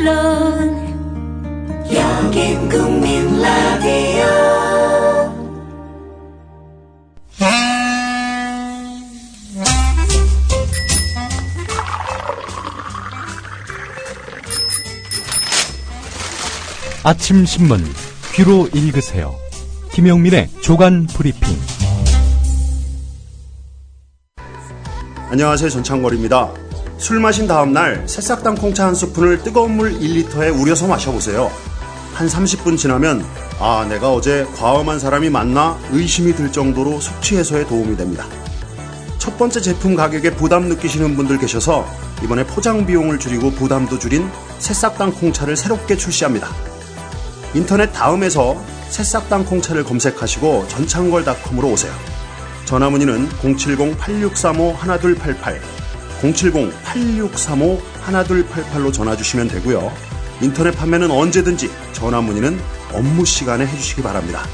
물론 여긴 국민 라디오. 아침 신문 귀로 읽으세요. 김영민의 조간 브리핑. 안녕하세요. 전창걸입니다. 술 마신 다음날 새싹당 콩차 한 스푼을 뜨거운 물 1리터에 우려서 마셔보세요. 한 30분 지나면 내가 어제 과음한 사람이 맞나 의심이 들 정도로 숙취 해소에 도움이 됩니다. 첫 번째 제품 가격에 부담 느끼시는 분들 계셔서 이번에 포장 비용을 줄이고 부담도 줄인 새싹당 콩차를 새롭게 출시합니다. 인터넷 다음에서 새싹당 콩차를 검색하시고 전창걸.com으로 오세요. 전화문의는 070-8635-1288, 070-8635-1288로 전화주시면 되고요. 인터넷 판매는 언제든지 전화문의는 업무 시간에 해주시기 바랍니다.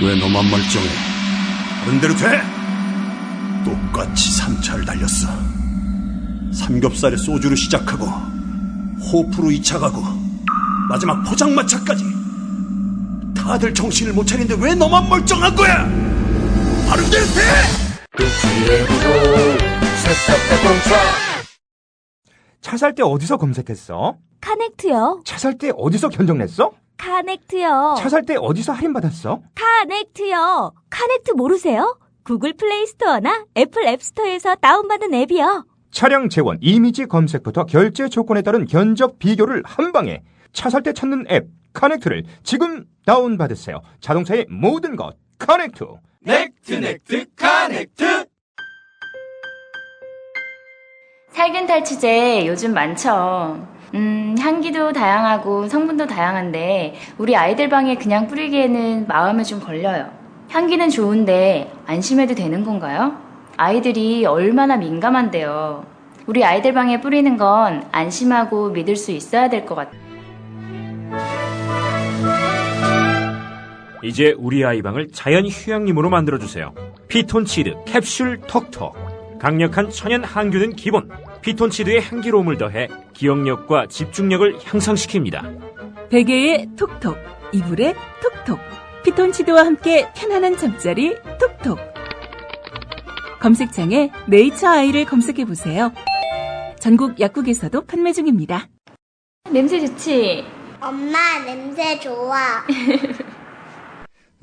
왜 너만 멀쩡해? 다른 대로 돼? 똑같이 3차를 달렸어. 삼겹살에 소주로 시작하고 호프로 2차 가고 마지막 포장마차까지. 다들 정신을 못 차리는데 왜 너만 멀쩡한 거야? 다른 대로 돼! 차 살 때 어디서 검색했어? 카넥트요. 차 살 때 어디서 견적냈어? 카넥트요. 차 살 때 어디서 할인받았어? 카넥트요. 카넥트 모르세요? 구글 플레이 스토어나 애플 앱스토어에서 다운받은 앱이요. 차량 재원, 이미지 검색부터 결제 조건에 따른 견적 비교를 한 방에. 차 살 때 찾는 앱 카넥트를 지금 다운받으세요. 자동차의 모든 것 카넥트. 넥트 카넥트. 살균 탈취제 요즘 많죠. 향기도 다양하고 성분도 다양한데 우리 아이들 방에 그냥 뿌리기에는 마음이 좀 걸려요. 향기는 좋은데 안심해도 되는 건가요? 아이들이 얼마나 민감한데요. 우리 아이들 방에 뿌리는 건 안심하고 믿을 수 있어야 될 것 같아요. 이제 우리 아이 방을 자연 휴양림으로 만들어주세요. 피톤치드 캡슐 톡톡. 강력한 천연 항균은 기본. 피톤치드의 향기로움을 더해 기억력과 집중력을 향상시킵니다. 베개의 톡톡, 이불의 톡톡. 피톤치드와 함께 편안한 잠자리 톡톡. 검색창에 네이처 아이를 검색해보세요. 전국 약국에서도 판매 중입니다. 냄새 좋지? 엄마, 냄새 좋아.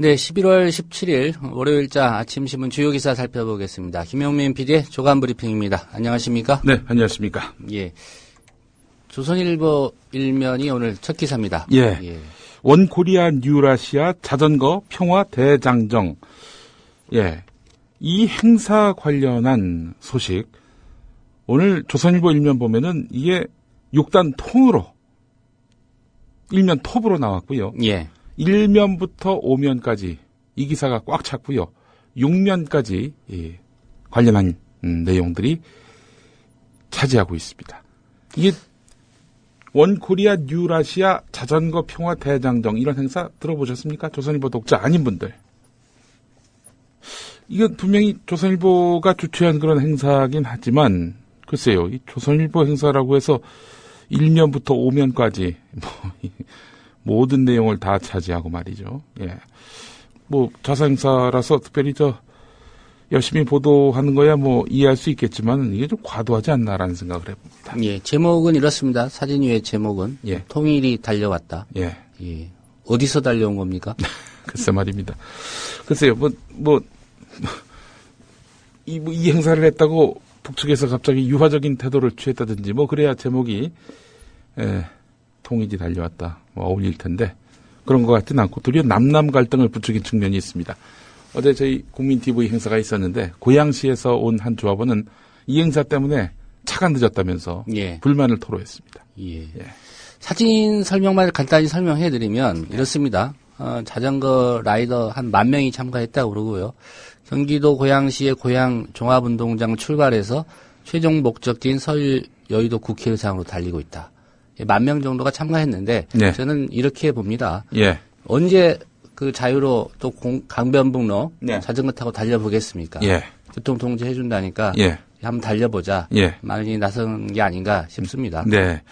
네, 11월 17일 월요일자 아침신문 주요 기사 살펴보겠습니다. 김영민 PD의 조간 브리핑입니다. 안녕하십니까? 네, 안녕하십니까? 예. 조선일보 일면이 오늘 첫 기사입니다. 예. 원코리아 뉴라시아 자전거 평화 대장정. 예. 이 행사 관련한 소식. 오늘 조선일보 일면 보면은 이게 6단 통으로 일면 톱으로 나왔고요. 예. 1면부터 5면까지 이 기사가 꽉 찼고요. 6면까지 관련한 내용들이 차지하고 있습니다. 이게 원코리아 뉴라시아 자전거 평화 대장정 이런 행사 들어보셨습니까? 조선일보 독자 아닌 분들. 이건 분명히 조선일보가 주최한 그런 행사긴 하지만 글쎄요. 이 조선일보 행사라고 해서 1면부터 5면까지 모든 내용을 다 차지하고 말이죠. 예. 자사 행사라서 특별히 열심히 보도하는 거야 이해할 수 있겠지만 이게 좀 과도하지 않나라는 생각을 해봅니다. 예. 제목은 이렇습니다. 사진 위의 제목은 통일이 달려왔다. 예. 예. 어디서 달려온 겁니까? 글쎄 말입니다. 글쎄요. 이 행사를 했다고 북측에서 갑자기 유화적인 태도를 취했다든지 그래야 제목이 통일이 달려왔다. 어울릴 텐데 그런 것 같지는 않고 도리어 남남 갈등을 부추긴 측면이 있습니다. 어제 저희 국민TV 행사가 있었는데 고양시에서 온 한 조합원은 이 행사 때문에 차가 늦었다면서 불만을 토로했습니다. 예. 사진 설명만 간단히 설명해드리면 이렇습니다. 자전거 라이더 한 10,000명이 참가했다고 그러고요. 경기도 고양시의 고양 종합운동장 출발해서 최종 목적지인 서울 여의도 국회의상으로 달리고 있다. 10,000명 정도가 참가했는데 저는 이렇게 봅니다. 언제 그 자유로 또 강변북로 자전거 타고 달려보겠습니까? 교통 통제해 준다니까 한번 달려보자. 많이 나선 게 아닌가 싶습니다. 네.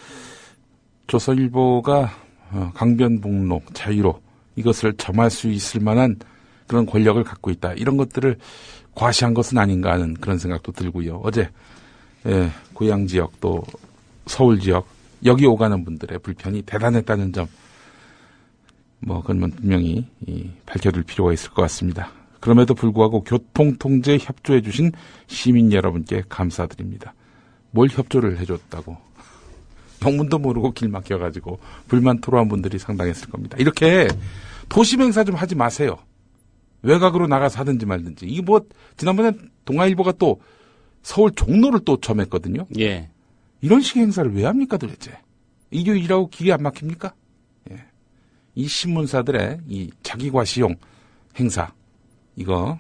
조선일보가 강변북로, 자유로 이것을 점할 수 있을 만한 그런 권력을 갖고 있다. 이런 것들을 과시한 것은 아닌가 하는 그런 생각도 들고요. 어제 고향 지역 또 서울 지역 여기 오가는 분들의 불편이 대단했다는 점 그건 분명히 밝혀둘 필요가 있을 것 같습니다. 그럼에도 불구하고 교통통제에 협조해 주신 시민 여러분께 감사드립니다. 뭘 협조를 해줬다고. 영문도 모르고 길 막혀가지고 불만 토로한 분들이 상당했을 겁니다. 이렇게 도심 행사 좀 하지 마세요. 외곽으로 나가서 하든지 말든지. 이게 지난번에 동아일보가 또 서울 종로를 또 점했거든요. 예. 이런 식의 행사를 왜 합니까 도대체? 일요일이라고 길이 안 막힙니까? 예. 이 신문사들의 이 자기과시용 행사, 이거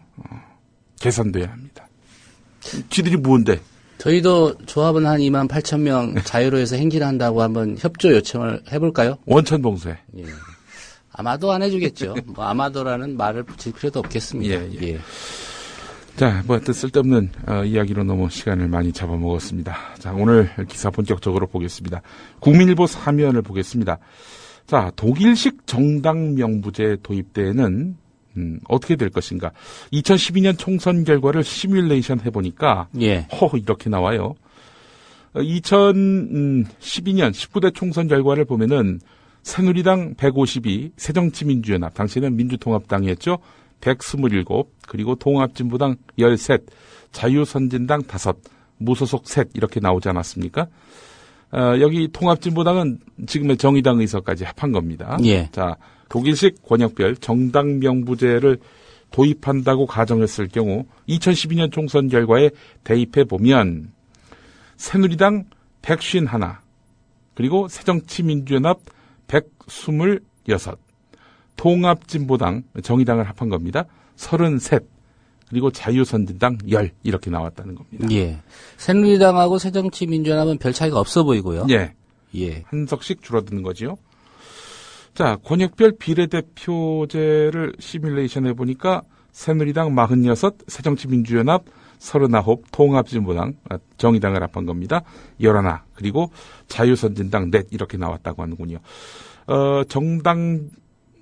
개선돼야 합니다. 지들이 뭔데? 저희도 조합은 한 28,000명 자유로에서 행진을 한다고 한번 협조 요청을 해볼까요? 원천봉쇄. 예. 아마도 안 해주겠죠. 아마도라는 말을 붙일 필요도 없겠습니다. 예. 자, 하여튼 쓸데없는 이야기로 너무 시간을 많이 잡아먹었습니다. 자, 오늘 기사 본격적으로 보겠습니다. 국민일보 3면을 보겠습니다. 자, 독일식 정당 명부제 도입대에는 어떻게 될 것인가. 2012년 총선 결과를 시뮬레이션 해보니까 이렇게 나와요. 2012년 19대 총선 결과를 보면은 새누리당 152, 새정치민주연합, 당시에는 민주통합당이었죠. 127, 그리고 통합진보당 13, 자유선진당 5, 무소속 3 이렇게 나오지 않았습니까? 여기 통합진보당은 지금의 정의당 의석까지 합한 겁니다. 예. 자, 독일식 권역별 정당 명부제를 도입한다고 가정했을 경우 2012년 총선 결과에 대입해 보면 새누리당 151, 그리고 새정치민주연합 126, 통합진보당, 정의당을 합한 겁니다. 33, 그리고 자유선진당 10 이렇게 나왔다는 겁니다. 예. 새누리당하고 새정치민주연합은 별 차이가 없어 보이고요. 예. 예. 한 석씩 줄어드는 거지요. 자, 권역별 비례대표제를 시뮬레이션 해보니까 새누리당 46, 새정치민주연합 39, 통합진보당, 정의당을 합한 겁니다. 11, 그리고 자유선진당 4 이렇게 나왔다고 하는군요. 정당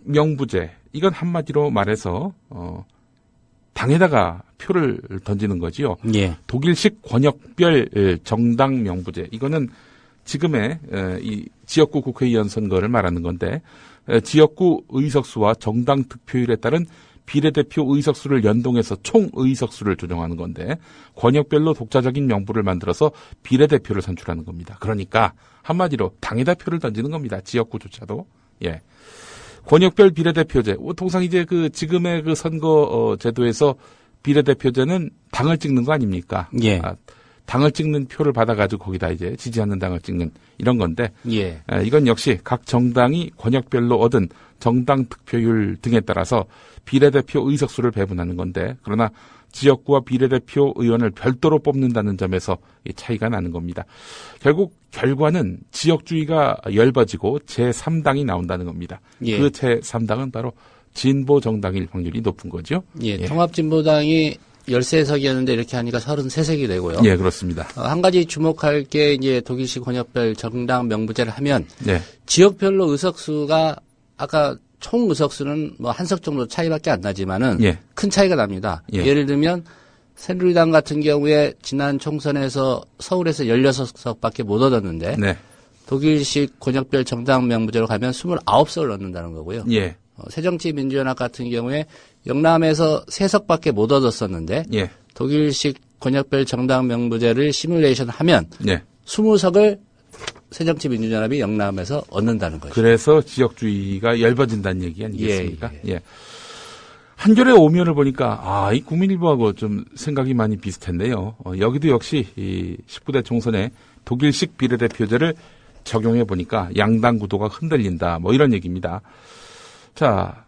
명부제, 이건 한마디로 말해서 당에다가 표를 던지는 거지요. 예. 독일식 권역별 정당 명부제, 이거는 지금의 이 지역구 국회의원 선거를 말하는 건데 지역구 의석수와 정당 득표율에 따른 비례대표 의석수를 연동해서 총 의석수를 조정하는 건데 권역별로 독자적인 명부를 만들어서 비례대표를 선출하는 겁니다. 그러니까 한마디로 당에다 표를 던지는 겁니다. 지역구조차도. 예. 권역별 비례대표제. 통상 이제 지금의 선거 제도에서 비례대표제는 당을 찍는 거 아닙니까? 예. 당을 찍는 표를 받아가지고 거기다 이제 지지하는 당을 찍는 이런 건데. 예. 이건 역시 각 정당이 권역별로 얻은 정당 득표율 등에 따라서 비례대표 의석수를 배분하는 건데, 그러나 지역구와 비례대표 의원을 별도로 뽑는다는 점에서 이 차이가 나는 겁니다. 결국 결과는 지역주의가 엷어지고 제3당이 나온다는 겁니다. 예. 그 제3당은 바로 진보 정당일 확률이 높은 거죠. 예. 통합진보당이 13석이었는데 이렇게 하니까 33석이 되고요. 예, 그렇습니다. 한 가지 주목할 게 이제 독일식 권역별 정당 명부제를 하면 예. 지역별로 의석수가 아까 총 의석수는 한 석 정도 차이밖에 안 나지만은 예. 큰 차이가 납니다. 예. 예를 들면 새누리당 같은 경우에 지난 총선에서 서울에서 16석밖에 못 얻었는데 네. 독일식 권역별 정당 명부제로 가면 29석을 얻는다는 거고요. 예. 새정치민주연합 같은 경우에 영남에서 3석밖에 못 얻었었는데 예. 독일식 권역별 정당 명부제를 시뮬레이션 하면 예. 20석을 새정치민주연합이 영남에서 얻는다는 거죠. 그래서 지역주의가 얇아진다는 얘기 아니겠습니까? 예. 한겨레 오면을 보니까 이 국민일보하고 좀 생각이 많이 비슷했네요. 여기도 역시 이 19대 총선에 독일식 비례대표제를 적용해 보니까 양당 구도가 흔들린다. 이런 얘기입니다. 자,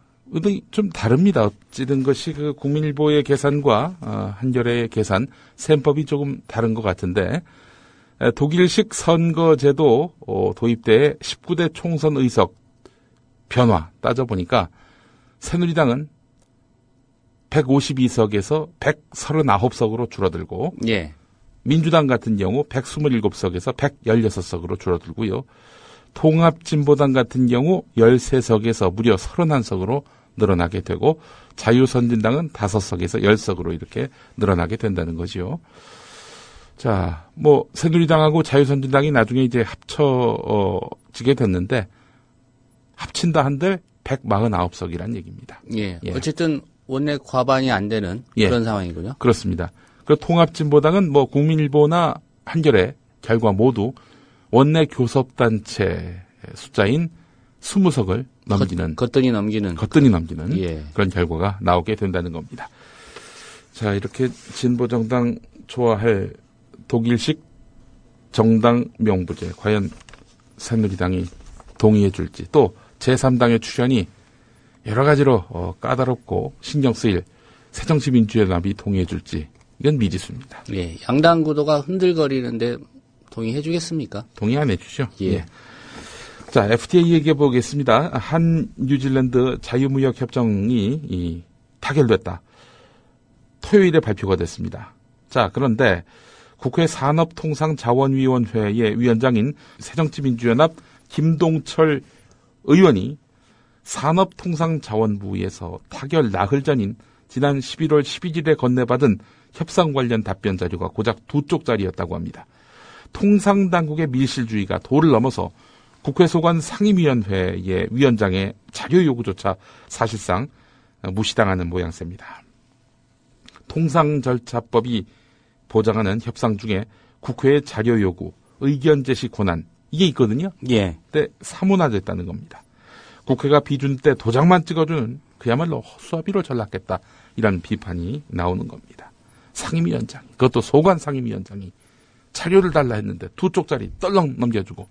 좀 다릅니다. 어찌든 것이 국민일보의 계산과 한겨레의 계산, 셈법이 조금 다른 것 같은데 독일식 선거제도 도입대에 19대 총선 의석 변화 따져보니까 새누리당은 152석에서 139석으로 줄어들고 예. 민주당 같은 경우 127석에서 116석으로 줄어들고요. 통합진보당 같은 경우 13석에서 무려 31석으로 늘어나게 되고 자유선진당은 5석에서 10석으로 이렇게 늘어나게 된다는 거지요. 자, 뭐 새누리당하고 자유선진당이 나중에 이제 합쳐지게 됐는데 합친다 한들 149석이란 얘기입니다. 예. 어쨌든 원내 과반이 안 되는 그런 상황이군요. 그렇습니다. 그 통합진보당은 뭐 국민일보나 한겨레 결과 모두 원내 교섭단체 숫자인 20석을 넘기는 거뜬히 넘기는 그런 결과가 나오게 된다는 겁니다. 자, 이렇게 진보정당 좋아할 독일식 정당 명부제 과연 새누리당이 동의해 줄지, 또 제3당의 출연이 여러 가지로 까다롭고 신경 쓰일 새정치민주연합이 동의해 줄지, 이건 미지수입니다. 예, 양당 구도가 흔들거리는데 동의해 주겠습니까? 동의 안 해주죠. 예. 자, FTA 얘기해 보겠습니다. 한 뉴질랜드 자유무역협정이 타결됐다. 토요일에 발표가 됐습니다. 자, 그런데 국회 산업통상자원위원회의 위원장인 새정치민주연합 김동철 의원이 산업통상자원부에서 타결 나흘 전인 지난 11월 11일에 건네받은 협상 관련 답변 자료가 고작 2쪽짜리였다고 합니다. 통상당국의 밀실주의가 도를 넘어서 국회 소관 상임위원회의 위원장의 자료 요구조차 사실상 무시당하는 모양새입니다. 통상절차법이 보장하는 협상 중에 국회의 자료 요구, 의견 제시 권한, 이게 있거든요. 예. 근데 사문화됐다는 겁니다. 국회가 비준 때 도장만 찍어주는 그야말로 허수아비로 전락했다, 이런 비판이 나오는 겁니다. 상임위원장, 그것도 소관 상임위원장이 자료를 달라 했는데 2쪽짜리 떨렁 넘겨주고,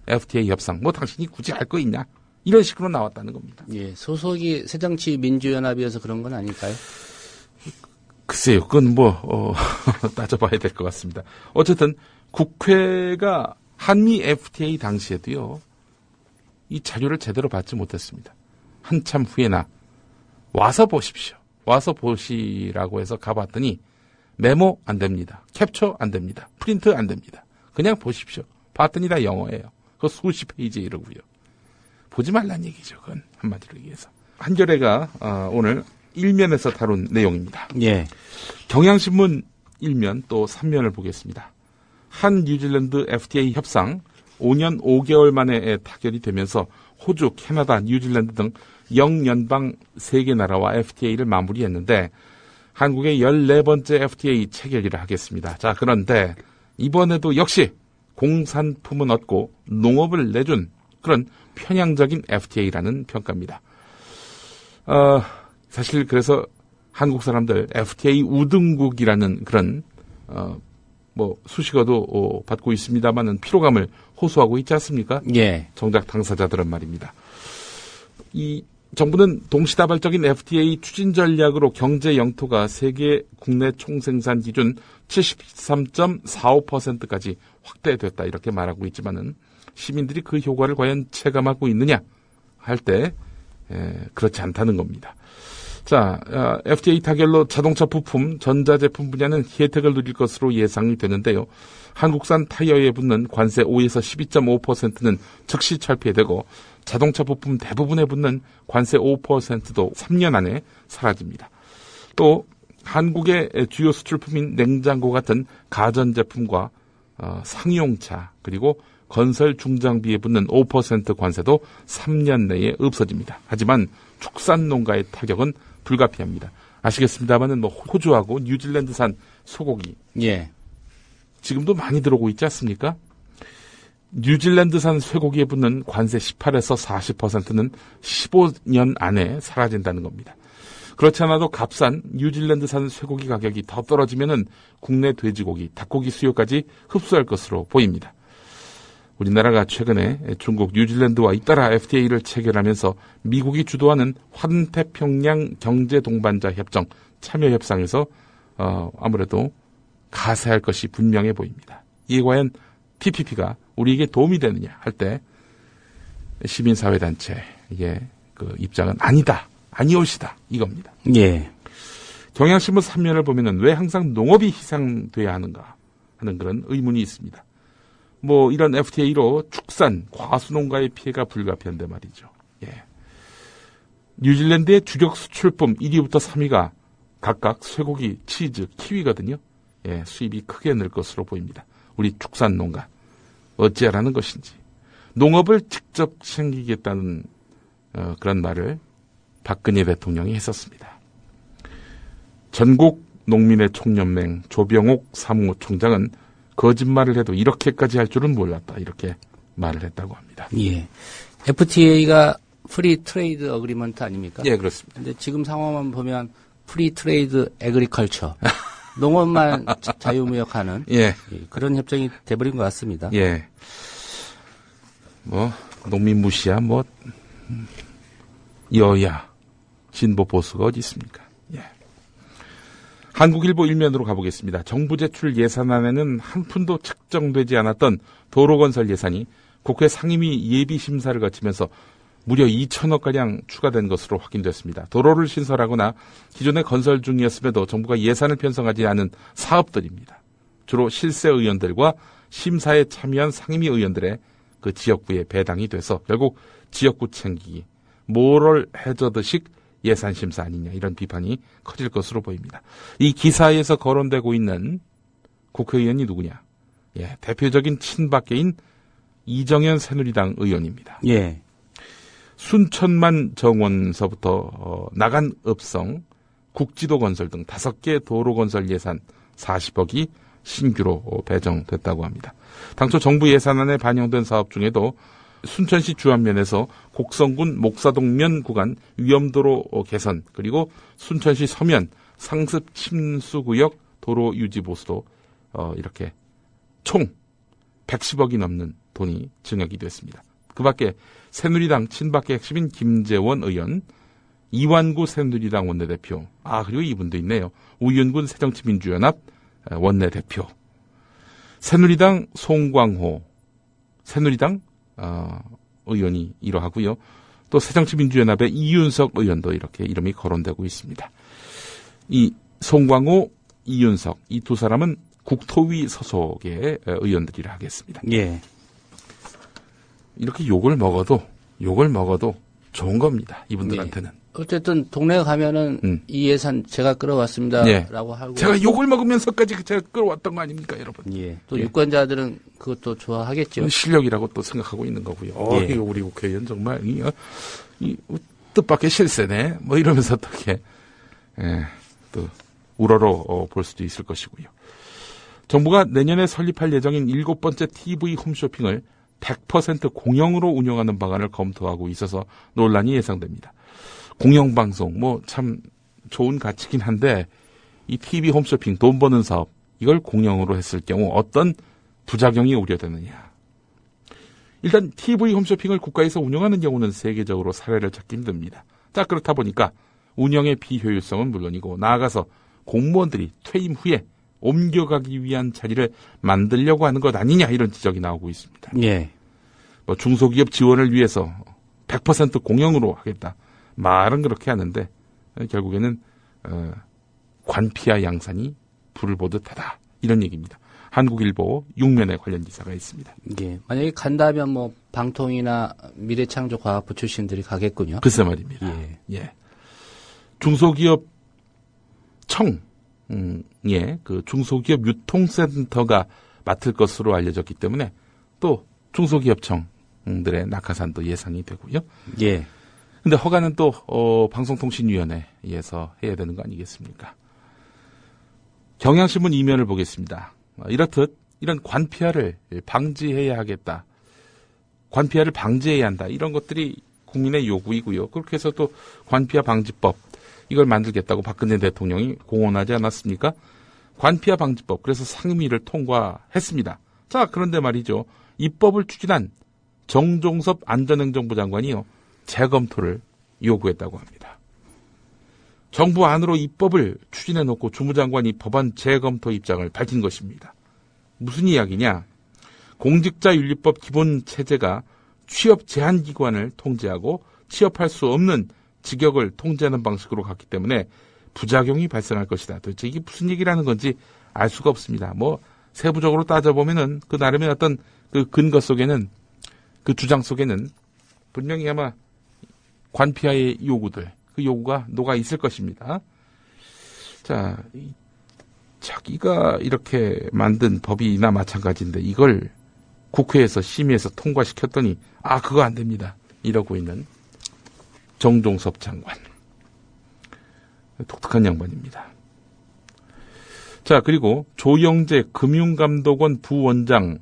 FTA 협상, 뭐 당신이 굳이 알 거 있냐, 이런 식으로 나왔다는 겁니다. 예, 소속이 새정치민주연합이어서 그런 건 아닐까요? 글쎄요, 그건 따져봐야 될 것 같습니다. 어쨌든 국회가 한미 FTA 당시에도요, 이 자료를 제대로 받지 못했습니다. 한참 후에나 와서 보십시오. 와서 보시라고 해서 가봤더니 메모 안 됩니다. 캡처 안 됩니다. 프린트 안 됩니다. 그냥 보십시오. 봤더니 다 영어예요. 그 수십 페이지 이러고요. 보지 말란 얘기죠. 그건 한마디로 얘기해서. 한겨레가 오늘 1면에서 다룬 내용입니다. 예. 경향신문 1면 또 3면을 보겠습니다. 한 뉴질랜드 FTA 협상 5년 5개월 만에 타결이 되면서 호주, 캐나다, 뉴질랜드 등 영연방 3개 나라와 FTA를 마무리했는데 한국의 14번째 FTA 체결이라 하겠습니다. 자, 그런데 이번에도 역시 공산품은 얻고 농업을 내준 그런 편향적인 FTA라는 평가입니다. 사실 그래서 한국 사람들 FTA 우등국이라는 그런 수식어도 받고 있습니다만은 피로감을 호소하고 있지 않습니까? 예. 정작 당사자들은 말입니다. 이 정부는 동시다발적인 FTA 추진 전략으로 경제 영토가 세계 국내 총생산 기준 73.45%까지 확대됐다, 이렇게 말하고 있지만은 시민들이 그 효과를 과연 체감하고 있느냐 할 때 그렇지 않다는 겁니다. 자, FTA 타결로 자동차 부품, 전자제품 분야는 혜택을 누릴 것으로 예상이 되는데요. 한국산 타이어에 붙는 관세 5에서 12.5%는 즉시 철폐되고 자동차 부품 대부분에 붙는 관세 5%도 3년 안에 사라집니다. 또 한국의 주요 수출품인 냉장고 같은 가전제품과 상용차, 그리고 건설 중장비에 붙는 5% 관세도 3년 내에 없어집니다. 하지만 축산 농가의 타격은 불가피합니다. 아시겠습니다만은 호주하고 뉴질랜드산 소고기, 예, 지금도 많이 들어오고 있지 않습니까? 뉴질랜드산 쇠고기에 붙는 관세 18에서 40%는 15년 안에 사라진다는 겁니다. 그렇지 않아도 값싼 뉴질랜드산 쇠고기 가격이 더 떨어지면은 국내 돼지고기, 닭고기 수요까지 흡수할 것으로 보입니다. 우리나라가 최근에 중국, 뉴질랜드와 잇따라 FTA를 체결하면서 미국이 주도하는 환태평양 경제동반자 협정 참여협상에서 아무래도 가세할 것이 분명해 보입니다. 이게 과연 TPP가 우리에게 도움이 되느냐 할 때 시민사회단체의 그 입장은 아니다, 아니올시다, 이겁니다. 예. 경향신문 3면을 보면은 왜 항상 농업이 희생돼야 하는가 하는 그런 의문이 있습니다. 뭐 이런 FTA로 축산, 과수농가의 피해가 불가피한데 말이죠. 예. 뉴질랜드의 주력 수출품 1위부터 3위가 각각 쇠고기, 치즈, 키위거든요. 예, 수입이 크게 늘 것으로 보입니다. 우리 축산 농가 어찌하라는 것인지 농업을 직접 챙기겠다는 그런 말을 박근혜 대통령이 했었습니다. 전국 농민의 총연맹 조병옥 사무총장은 거짓말을 해도 이렇게까지 할 줄은 몰랐다 이렇게 말을 했다고 합니다. 예, FTA가 프리 트레이드 어그리먼트 아닙니까? 예, 그렇습니다. 근데 지금 상황만 보면 프리 트레이드 에그리컬처 농업만 자유무역하는 예. 그런 협정이 돼버린 것 같습니다. 예. 뭐 농민 무시야 뭐 여야 진보 보수가 어디 있습니까? 예. 한국일보 일면으로 가보겠습니다. 정부 제출 예산안에는 한 푼도 책정되지 않았던 도로건설 예산이 국회 상임위 예비심사를 거치면서 무려 2천억가량 추가된 것으로 확인됐습니다. 도로를 신설하거나 기존에 건설 중이었음에도 정부가 예산을 편성하지 않은 사업들입니다. 주로 실세 의원들과 심사에 참여한 상임위 의원들의 그 지역구에 배당이 돼서 결국 지역구 챙기기, 모럴 해저드식 예산 심사 아니냐 이런 비판이 커질 것으로 보입니다. 이 기사에서 거론되고 있는 국회의원이 누구냐? 예, 대표적인 친박계인 이정현 새누리당 의원입니다. 예. 순천만 정원서부터 나간 읍성, 국지도 건설 등 5개 도로 건설 예산 40억이 신규로 배정됐다고 합니다. 당초 정부 예산안에 반영된 사업 중에도 순천시 주안면에서 곡성군 목사동면 구간 위험도로 개선, 그리고 순천시 서면 상습 침수구역 도로 유지 보수도 이렇게 총 110억이 넘는 돈이 증액이 됐습니다. 그 밖에 새누리당 친박계 핵심인 김재원 의원, 이완구 새누리당 원내대표, 그리고 이분도 있네요. 우윤군 새정치민주연합 원내대표, 새누리당 송광호, 새누리당 의원이 이러하고요. 또 새정치민주연합의 이윤석 의원도 이렇게 이름이 거론되고 있습니다. 이 송광호, 이윤석, 이 두 사람은 국토위 소속의 의원들이라 하겠습니다. 예. 이렇게 욕을 먹어도 좋은 겁니다. 이분들한테는. 예. 어쨌든 동네 가면은 이 예산 제가 끌어왔습니다. 예. 라고 하고. 제가 욕을 먹으면서까지 제가 끌어왔던 거 아닙니까, 여러분? 예. 또 유권자들은 그것도 좋아하겠죠. 실력이라고 또 생각하고 있는 거고요. 예. 우리 국회의원 정말 이 뜻밖의 실세네. 뭐 이러면서 어떻게 또 우러러 볼 수도 있을 것이고요. 정부가 내년에 설립할 예정인 7번째 TV 홈쇼핑을 100% 공영으로 운영하는 방안을 검토하고 있어서 논란이 예상됩니다. 공영방송, 참 좋은 가치긴 한데, 이 TV 홈쇼핑, 돈 버는 사업, 이걸 공영으로 했을 경우 어떤 부작용이 우려되느냐. 일단 TV 홈쇼핑을 국가에서 운영하는 경우는 세계적으로 사례를 찾기 힘듭니다. 자, 그렇다 보니까 운영의 비효율성은 물론이고, 나아가서 공무원들이 퇴임 후에 옮겨가기 위한 자리를 만들려고 하는 것 아니냐, 이런 지적이 나오고 있습니다. 예. 중소기업 지원을 위해서 100% 공영으로 하겠다. 말은 그렇게 하는데 결국에는 관피와 양산이 불을 보듯 하다. 이런 얘기입니다. 한국일보 6면에 관련 기사가 있습니다. 예. 만약에 간다면 방통이나 미래창조과학부 출신들이 가겠군요. 글쎄 말입니다. 예. 중소기업 그 중소기업 유통센터가 맡을 것으로 알려졌기 때문에 또 중소기업청들의 낙하산도 예상이 되고요. 예. 근데 허가는 또 방송통신위원회에서 해야 되는 거 아니겠습니까? 경향신문 2면을 보겠습니다. 이렇듯 이런 관피아를 방지해야 하겠다. 관피아를 방지해야 한다. 이런 것들이 국민의 요구이고요. 그렇게 해서 또 관피아 방지법 이걸 만들겠다고 박근혜 대통령이 공언하지 않았습니까? 관피아 방지법, 그래서 상임위를 통과했습니다. 자, 그런데 말이죠. 입법을 추진한 정종섭 안전행정부 장관이요. 재검토를 요구했다고 합니다. 정부 안으로 입법을 추진해놓고 주무장관이 법안 재검토 입장을 밝힌 것입니다. 무슨 이야기냐? 공직자윤리법 기본체제가 취업 제한기관을 통제하고 취업할 수 없는 직역을 통제하는 방식으로 갔기 때문에 부작용이 발생할 것이다. 도대체 이게 무슨 얘기라는 건지 알 수가 없습니다. 세부적으로 따져보면은 그 나름의 어떤 그 근거 속에는, 그 주장 속에는 분명히 아마 관피하의 요구들, 그 요구가 녹아 있을 것입니다. 자, 자기가 이렇게 만든 법이나 마찬가지인데 이걸 국회에서 심의해서 통과시켰더니 그거 안 됩니다. 이러고 있는 정종섭 장관. 독특한 양반입니다. 자, 그리고 조영재 금융감독원 부원장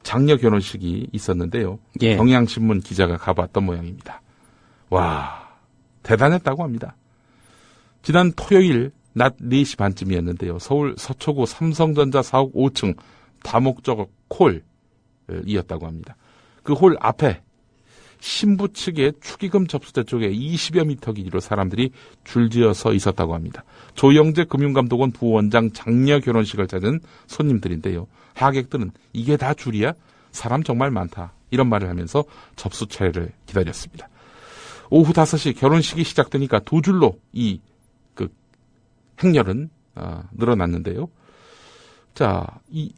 장녀 결혼식이 있었는데요. 예. 경향신문 기자가 가봤던 모양입니다. 와, 대단했다고 합니다. 지난 토요일 낮 4시 반쯤이었는데요. 서울 서초구 삼성전자 사옥 5층 다목적 홀이었다고 합니다. 그 홀 앞에 신부 측의 축의금 접수대 쪽에 20여 미터 길이로 사람들이 줄지어 서 있었다고 합니다. 조영재 금융감독원 부원장 장녀 결혼식을 찾은 손님들인데요. 하객들은 이게 다 줄이야? 사람 정말 많다. 이런 말을 하면서 접수 차례를 기다렸습니다. 오후 5시 결혼식이 시작되니까 두 줄로 이 행렬은 늘어났는데요. 자, 이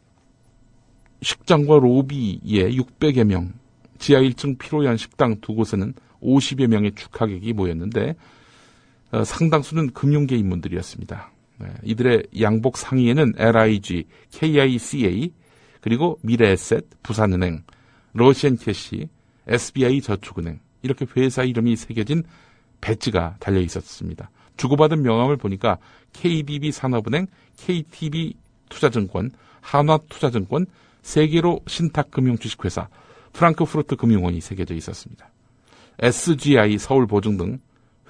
식장과 로비에 600여 명, 지하 1층 피로연 식당 두 곳에는 50여 명의 축하객이 모였는데 상당수는 금융계 인물들이었습니다. 이들의 양복 상의에는 LIG, KICA, 그리고 미래에셋, 부산은행, 러시앤캐시, SBI 저축은행 이렇게 회사 이름이 새겨진 배지가 달려 있었습니다. 주고받은 명함을 보니까 KBB 산업은행, KTB 투자증권, 한화투자증권, 세계로 신탁금융주식회사, 프랑크푸르트 금융원이 새겨져 있었습니다. SGI 서울보증 등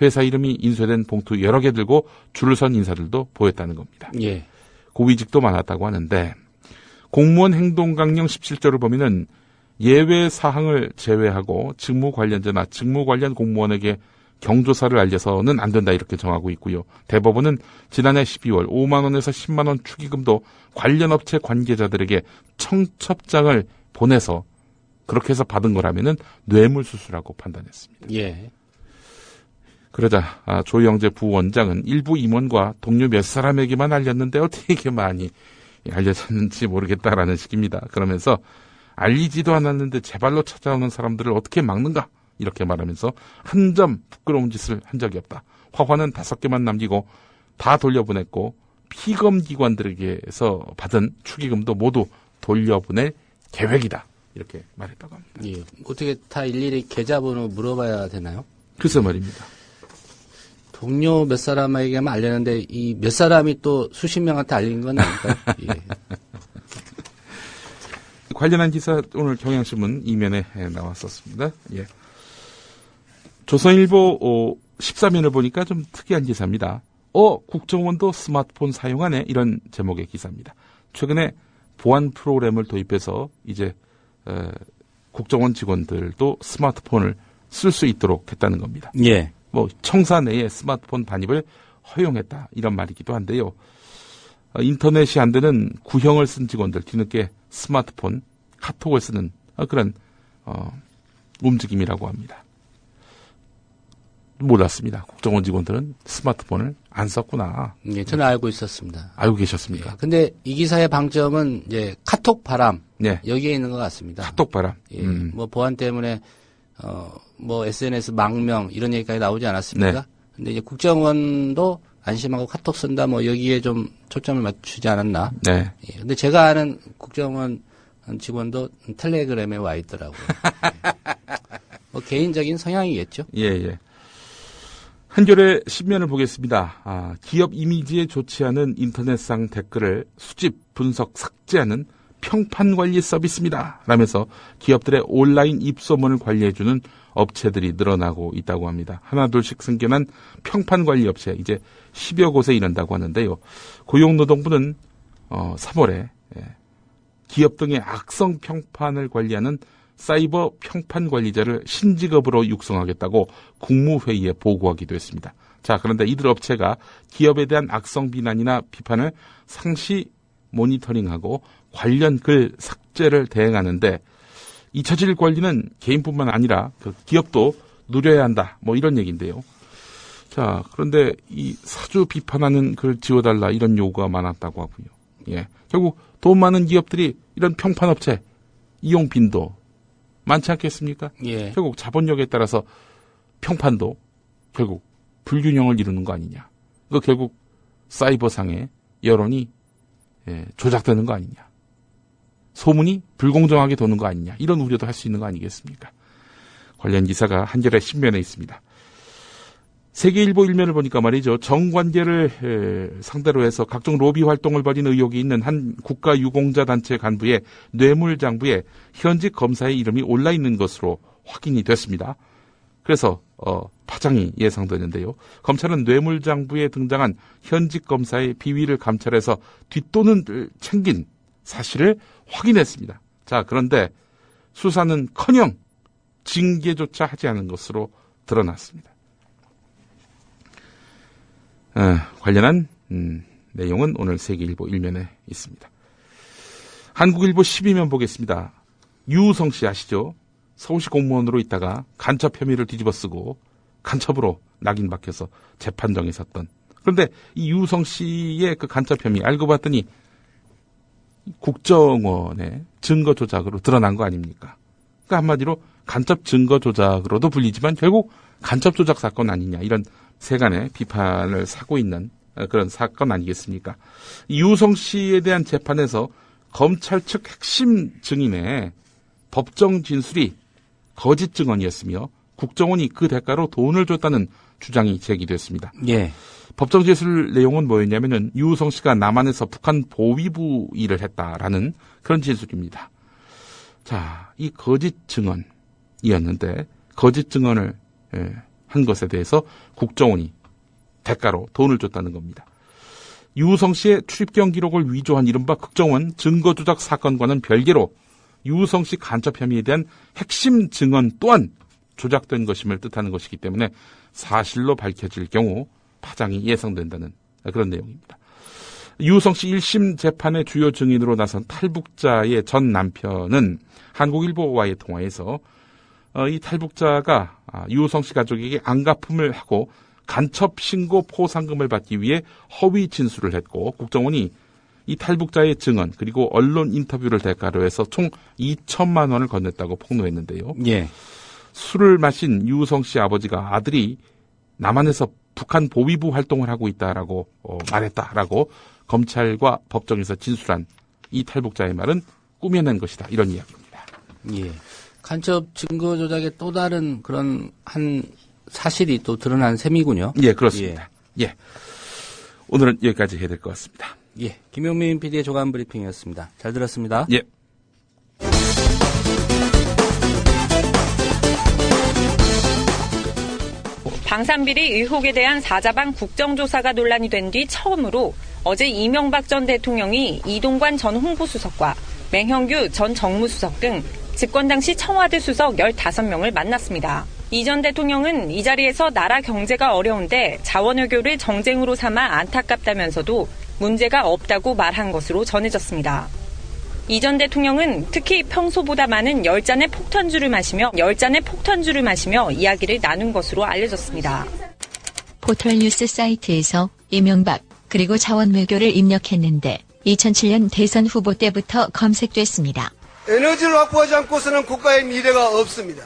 회사 이름이 인쇄된 봉투 여러 개 들고 줄을 선 인사들도 보였다는 겁니다. 예. 고위직도 많았다고 하는데 공무원 행동강령 17조를 보면은 예외 사항을 제외하고 직무 관련자나 직무 관련 공무원에게 경조사를 알려서는 안 된다 이렇게 정하고 있고요. 대법원은 지난해 12월 5만 원에서 10만 원 축의금도 관련 업체 관계자들에게 청첩장을 보내서 그렇게 해서 받은 거라면은 뇌물수수라고 판단했습니다. 예. 그러자 조영재 부원장은 일부 임원과 동료 몇 사람에게만 알렸는데 어떻게 이렇게 많이 알려졌는지 모르겠다라는 식입니다. 그러면서 알리지도 않았는데 제 발로 찾아오는 사람들을 어떻게 막는가? 이렇게 말하면서 한 점 부끄러운 짓을 한 적이 없다. 화환은 5개만 남기고 다 돌려보냈고 피검기관들에게서 받은 축의금도 모두 돌려보낼 계획이다. 이렇게 말했다고 합니다. 예. 어떻게 다 일일이 계좌번호 물어봐야 되나요? 글쎄 말입니다. 동료 몇 사람에게만 알렸는데 이 몇 사람이 또 수십 명한테 알린 건 아닐까요? 예. 관련한 기사 오늘 경향신문 이면에 나왔었습니다. 예. 조선일보 13면을 보니까 좀 특이한 기사입니다. 국정원도 스마트폰 사용하네 이런 제목의 기사입니다. 최근에 보안 프로그램을 도입해서 이제 국정원 직원들도 스마트폰을 쓸 수 있도록 했다는 겁니다. 예. 청사 내에 스마트폰 반입을 허용했다 이런 말이기도 한데요. 인터넷이 안 되는 구형을 쓴 직원들 뒤늦게 스마트폰, 카톡을 쓰는 그런 움직임이라고 합니다. 몰랐습니다. 국정원 직원들은 스마트폰을 안 썼구나. 예, 저는 알고 있었습니다. 알고 계셨습니까? 예, 근데 이 기사의 방점은 이제 카톡 바람. 네. 여기에 있는 것 같습니다. 카톡 바람. 예, 보안 때문에 SNS 망명 이런 얘기까지 나오지 않았습니까? 네. 근데 이제 국정원도 안심하고 카톡 쓴다 여기에 좀 초점을 맞추지 않았나? 네. 예, 근데 제가 아는 국정원 직원도 텔레그램에 와 있더라고요. 예. 개인적인 성향이겠죠? 예, 예. 한겨레 신문을 보겠습니다. 기업 이미지에 좋지 않은 인터넷상 댓글을 수집, 분석, 삭제하는 평판관리 서비스입니다. 라면서 기업들의 온라인 입소문을 관리해주는 업체들이 늘어나고 있다고 합니다. 하나둘씩 생겨난 평판관리 업체 이제 10여 곳에 이른다고 하는데요. 고용노동부는 3월에 기업 등의 악성 평판을 관리하는 사이버 평판관리자를 신직업으로 육성하겠다고 국무회의에 보고하기도 했습니다. 자, 그런데 이들 업체가 기업에 대한 악성 비난이나 비판을 상시 모니터링하고 관련 글 삭제를 대행하는데 이 처질 관리는 개인뿐만 아니라 그 기업도 누려야 한다. 이런 얘기인데요. 자, 그런데 이 사주 비판하는 글 지워달라 이런 요구가 많았다고 하고요. 예. 결국 돈 많은 기업들이 이런 평판업체 이용 빈도 많지 않겠습니까? 예. 결국 자본력에 따라서 평판도 결국 불균형을 이루는 거 아니냐. 그 결국 사이버상의 여론이 조작되는 거 아니냐. 소문이 불공정하게 도는 거 아니냐. 이런 우려도 할 수 있는 거 아니겠습니까? 관련 기사가 한겨레 신문에 있습니다. 세계일보 일면을 보니까 말이죠. 정관계를 상대로 해서 각종 로비 활동을 벌인 의혹이 있는 한 국가유공자 단체 간부의 뇌물장부에 현직 검사의 이름이 올라 있는 것으로 확인이 됐습니다. 그래서 파장이 예상되는데요. 검찰은 뇌물장부에 등장한 현직 검사의 비위를 감찰해서 뒷돈을 챙긴 사실을 확인했습니다. 자, 그런데 수사는커녕 징계조차 하지 않은 것으로 드러났습니다. 관련한 내용은 오늘 세계일보 일면에 있습니다. 한국일보 12면 보겠습니다. 유우성 씨 아시죠? 서울시 공무원으로 있다가 간첩 혐의를 뒤집어쓰고 간첩으로 낙인 박혀서 재판정에 섰던. 그런데 이 유우성 씨의 그 간첩 혐의 알고 봤더니 국정원의 증거 조작으로 드러난 거 아닙니까? 그러니까 한마디로 간첩 증거 조작으로도 불리지만 결국 간첩 조작 사건 아니냐, 이런 세간의 비판을 사고 있는 그런 사건 아니겠습니까? 유우성 씨에 대한 재판에서 검찰 측 핵심 증인의 법정 진술이 거짓 증언이었으며 국정원이 그 대가로 돈을 줬다는 주장이 제기됐습니다. 예. 법정 진술 내용은 뭐였냐면은 유우성 씨가 남한에서 북한 보위부 일을 했다라는 그런 진술입니다. 자, 이 거짓 증언이었는데 거짓 증언을 한 것에 대해서 국정원이 대가로 돈을 줬다는 겁니다. 유우성 씨의 출입경 기록을 위조한 이른바 국정원 증거조작 사건과는 별개로 유우성 씨 간첩 혐의에 대한 핵심 증언 또한 조작된 것임을 뜻하는 것이기 때문에 사실로 밝혀질 경우 파장이 예상된다는 그런 내용입니다. 유우성 씨 1심 재판의 주요 증인으로 나선 탈북자의 전 남편은 한국일보와의 통화에서 이 탈북자가 유우성 씨 가족에게 안갚음을 하고 간첩 신고 포상금을 받기 위해 허위 진술을 했고 국정원이 이 탈북자의 증언 그리고 언론 인터뷰를 대가로 해서 총 2천만 원을 건넸다고 폭로했는데요. 예. 술을 마신 유우성 씨 아버지가 아들이 남한에서 북한 보위부 활동을 하고 있다라고 말했다라고 검찰과 법정에서 진술한 이 탈북자의 말은 꾸며낸 것이다, 이런 이야기입니다. 예. 간첩 증거 조작의 또 다른 그런 한 사실이 또 드러난 셈이군요. 예, 그렇습니다. 예. 오늘은 여기까지 해야 될 것 같습니다. 예. 김용민 PD의 조간 브리핑이었습니다. 잘 들었습니다. 예. 방산비리 의혹에 대한 사자방 국정조사가 논란이 된 뒤 처음으로 어제 이명박 전 대통령이 이동관 전 홍보수석과 맹형규 전 정무수석 등 집권 당시 청와대 수석 15명을 만났습니다. 이 전 대통령은 이 자리에서 나라 경제가 어려운데 자원외교를 정쟁으로 삼아 안타깝다면서도 문제가 없다고 말한 것으로 전해졌습니다. 이 전 대통령은 특히 평소보다 많은 10잔의 폭탄주를 마시며 이야기를 나눈 것으로 알려졌습니다. 포털뉴스 사이트에서 이명박 그리고 자원외교를 입력했는데 2007년 대선 후보 때부터 검색됐습니다. 에너지를 확보하지 않고서는 국가의 미래가 없습니다.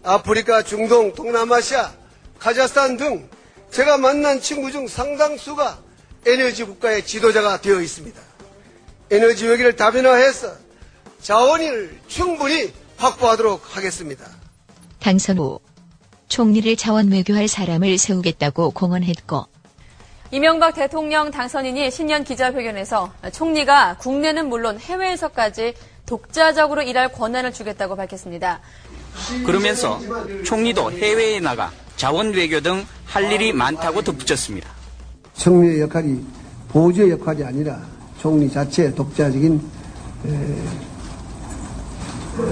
아프리카, 중동, 동남아시아, 카자흐스탄 등 제가 만난 친구 중 상당수가 에너지 국가의 지도자가 되어 있습니다. 에너지 외교를 다변화해서 자원을 충분히 확보하도록 하겠습니다. 당선 후 총리를 자원외교할 사람을 세우겠다고 공언했고, 이명박 대통령 당선인이 신년 기자회견에서 총리가 국내는 물론 해외에서까지 독자적으로 일할 권한을 주겠다고 밝혔습니다. 그러면서 총리도 해외에 나가 자원외교 등 할 일이 많다고 덧붙였습니다. 총리의 역할이 보조의 역할이 아니라 총리 자체의 독자적인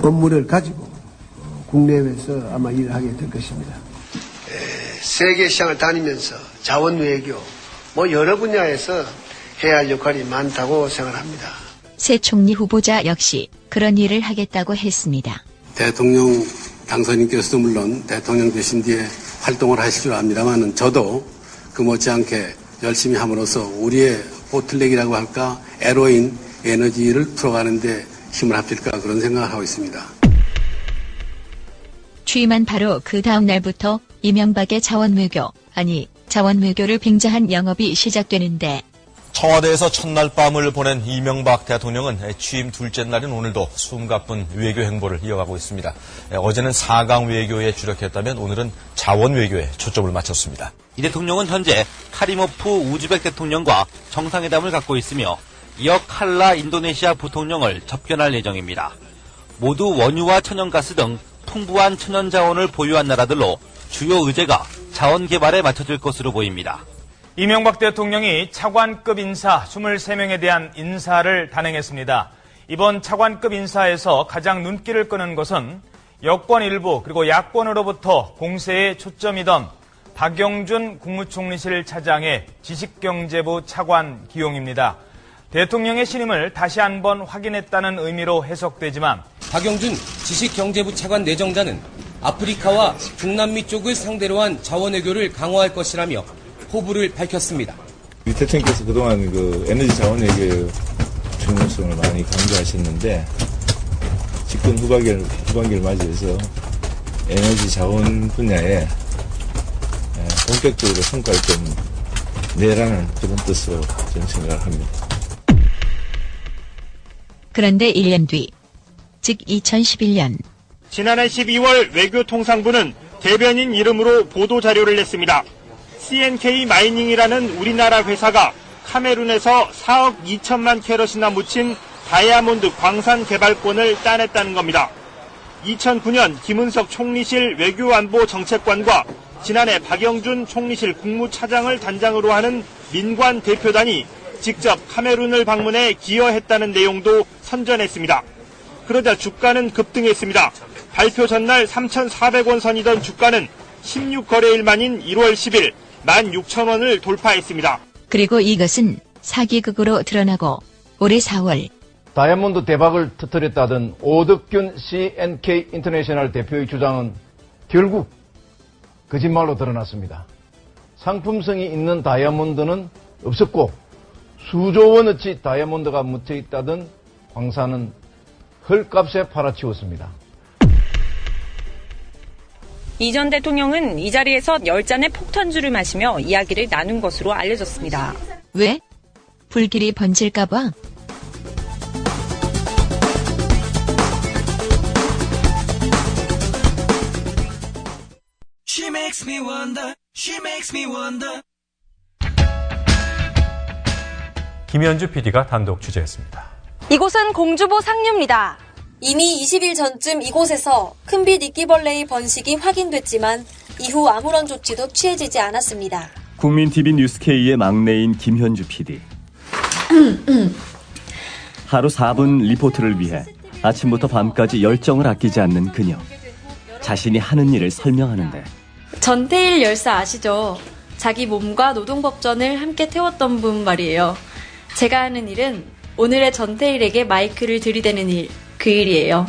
업무를 가지고 국내외에서 아마 일을 하게 될 것입니다. 세계 시장을 다니면서 자원외교 여러 분야에서 해야 할 역할이 많다고 생각합니다. 새 총리 후보자 역시 그런 일을 하겠다고 했습니다. 대통령 당선인께서도 물론 대통령 되신 뒤에 활동을 하실 줄 압니다만 저도 그 못지않게 열심히 함으로써 우리의 보틀렉이라고 할까 에로인 에너지를 풀어가는데 힘을 합칠까 그런 생각을 하고 있습니다. 취임한 바로 그 다음 날부터 이명박의 자원외교를 빙자한 영업이 시작되는데 청와대에서 첫날 밤을 보낸 이명박 대통령은 취임 둘째 날인 오늘도 숨가쁜 외교 행보를 이어가고 있습니다. 어제는 4강 외교에 주력했다면 오늘은 자원 외교에 초점을 맞췄습니다. 이 대통령은 현재 카리모프 우즈벡 대통령과 정상회담을 갖고 있으며 이어 칼라 인도네시아 부통령을 접견할 예정입니다. 모두 원유와 천연가스 등 풍부한 천연자원을 보유한 나라들로 주요 의제가 자원 개발에 맞춰질 것으로 보입니다. 이명박 대통령이 차관급 인사 23명에 대한 인사를 단행했습니다. 이번 차관급 인사에서 가장 눈길을 끄는 것은 여권 일부 그리고 야권으로부터 공세에 초점이던 박영준 국무총리실 차장의 지식경제부 차관 기용입니다. 대통령의 신임을 다시 한번 확인했다는 의미로 해석되지만 박영준 지식경제부 차관 내정자는 아프리카와 중남미 쪽을 상대로 한 자원외교를 강화할 것이라며 포부를 밝혔습니다. 이 대통령께서 그동안 에너지 자원 외교의 중요성을 많이 강조하셨는데 집권 후반기를 맞이해서 에너지 자원 분야에 본격적으로 성과를 좀 내라는 그런 뜻으로 저는 생각을 합니다. 그런데 1년 뒤, 즉 2011년 지난해 12월 외교통상부는 대변인 이름으로 보도자료를 냈습니다. CNK 마이닝이라는 우리나라 회사가 카메룬에서 4억 2천만 캐럿이나 묻힌 다이아몬드 광산 개발권을 따냈다는 겁니다. 2009년 김은석 총리실 외교안보 정책관과 지난해 박영준 총리실 국무차장을 단장으로 하는 민관 대표단이 직접 카메룬을 방문해 기여했다는 내용도 선전했습니다. 그러자 주가는 급등했습니다. 발표 전날 3,400원 선이던 주가는 16거래일 만인 1월 10일 16,000원을 돌파했습니다. 그리고 이것은 사기극으로 드러나고 올해 4월 다이아몬드 대박을 터뜨렸다던 오덕균 CNK 인터내셔널 대표의 주장은 결국 거짓말로 드러났습니다. 상품성이 있는 다이아몬드는 없었고 수조 원어치 다이아몬드가 묻혀 있다던 광산은 헐값에 팔아치웠습니다. 이 전 대통령은 이 자리에서 10잔의 폭탄주를 마시며 이야기를 나눈 것으로 알려졌습니다. 왜? 불길이 번질까봐? She makes me wonder, she makes me wonder. 김현주 PD가 단독 취재했습니다. 이곳은 공주보 상류입니다. 이미 20일 전쯤 이곳에서 큰빛 이끼벌레의 번식이 확인됐지만 이후 아무런 조치도 취해지지 않았습니다. 국민TV 뉴스K의 막내인 김현주 PD. 하루 4분 리포트를 위해 아침부터 밤까지 열정을 아끼지 않는 그녀. 자신이 하는 일을 설명하는데. 전태일 열사 아시죠? 자기 몸과 노동법전을 함께 태웠던 분 말이에요. 제가 하는 일은 오늘의 전태일에게 마이크를 들이대는 일, 그 일이에요.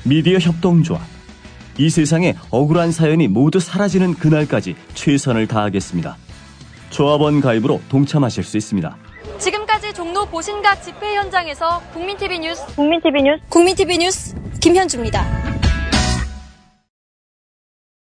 미디어 협동조합. 이 세상에 억울한 사연이 모두 사라지는 그날까지 최선을 다하겠습니다. 조합원 가입으로 동참하실 수 있습니다. 지금까지 종로 보신각 집회 현장에서 국민TV 뉴스 김현주입니다.